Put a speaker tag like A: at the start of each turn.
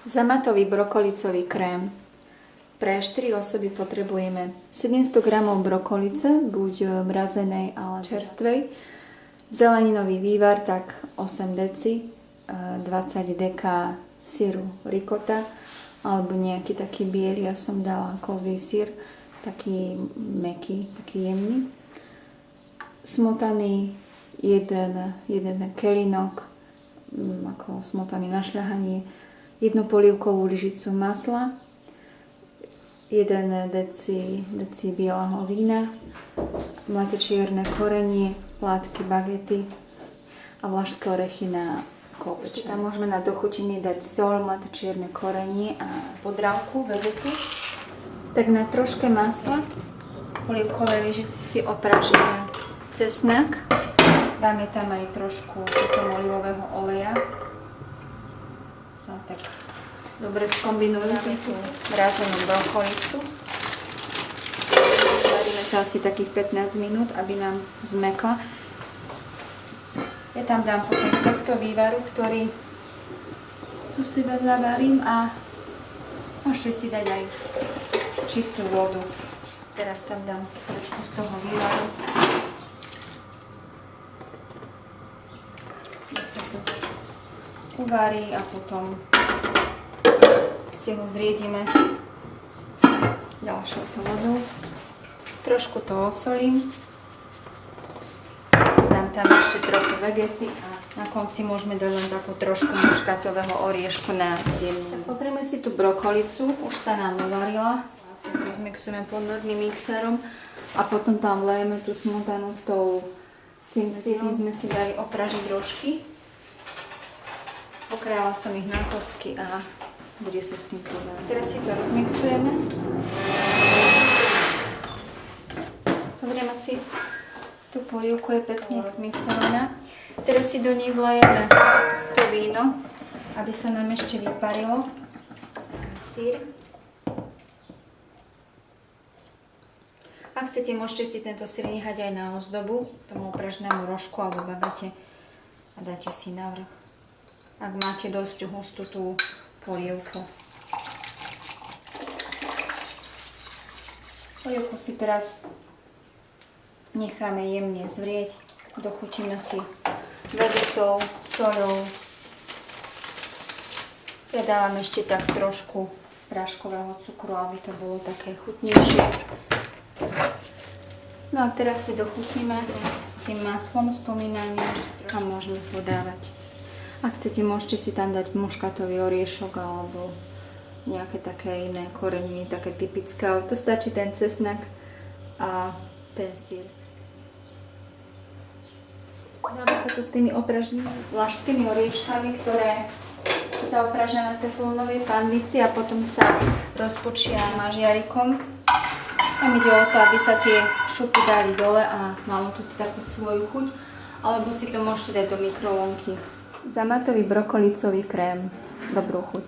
A: Zamatový brokolicový krém. Pre 4 osoby potrebujeme 700 g brokolice, buď mrazenej alebo čerstvej, zeleninový vývar, tak 8 deci, 20 dk syru ricotta, alebo nejaký taký biely, ja som dala kozí syr, taký mäkký, taký jemný. Smotaný jeden kelínok, ako smotaný na šľahanie, 1 polievkovú lyžicu masla, 1 deci bieleho vína, mlaté čierne korenie, plátky bagety a vlašské orechy na kolbeče. Tam môžeme na dochutenie dať soľ, mlaté čierne korenie a podravku, vegetu. Tak na troške masla, polievkovej lyžici si opražíme cesnak. Dáme tam aj trošku olivového oleja. Sa tak dobre skombinujú tú mrazenú brokolicu. Varíme to asi takých 15 minút, aby nám zmekla. Ja tam dám potom z tohto vývaru, ktorý tu si vedľa varím, a môžete si dať aj čistú vodu. Teraz tam dám trošku z toho vývaru. Tak sa to uvarí a potom si ho zriedime ďalšou vodou. Trošku to osolím. Dám tam ešte trochu vegety a na konci môžeme dať len takú trošku muškatového oriešku na zjemnenie. Pozrieme si tú brokolicu, už sa nám uvarila. Asi rozmixujeme ponorným mixerom a potom tam vlejeme tú smotanú s tým syrom. Sme si dali opražiť rožky. Pokrájala som ich na kocky a bude sa s tým podávať. Teraz si to rozmixujeme. Pozrieme si, tú polievku je pekne rozmixovaná. Teraz si do nej vlejeme to víno, aby sa nám ešte vyparilo. Syr. Ak chcete, môžete si tento syr nechať aj na ozdobu, tomu opražnému rožku alebo bagate, a dáte si navrch. Ak máte dosť hustú tú polievku. Polievku si teraz necháme jemne zvrieť. Dochutíme si vegetou, soľou. Ja dávam ešte tak trošku práškového cukru, aby to bolo také chutnejšie. No a teraz si dochutíme tým maslom spomínaným a môžeme podávať. Ak chcete, môžete si tam dať muškatový oriešok alebo nejaké také iné koreniny, také typické, ale to stačí ten cesnak a ten syr. Dáme sa tu s tými opraženými vlašskými orieškami, ktoré sa opražia na teflónovej panvici a potom sa rozpočia mažiarikom. Tam ide o to, aby sa tie šupy dali dole a malo tu takú svoju chuť, alebo si to môžete dať do mikrovlnky. Zamatový brokolicový krém. Dobrú chuť.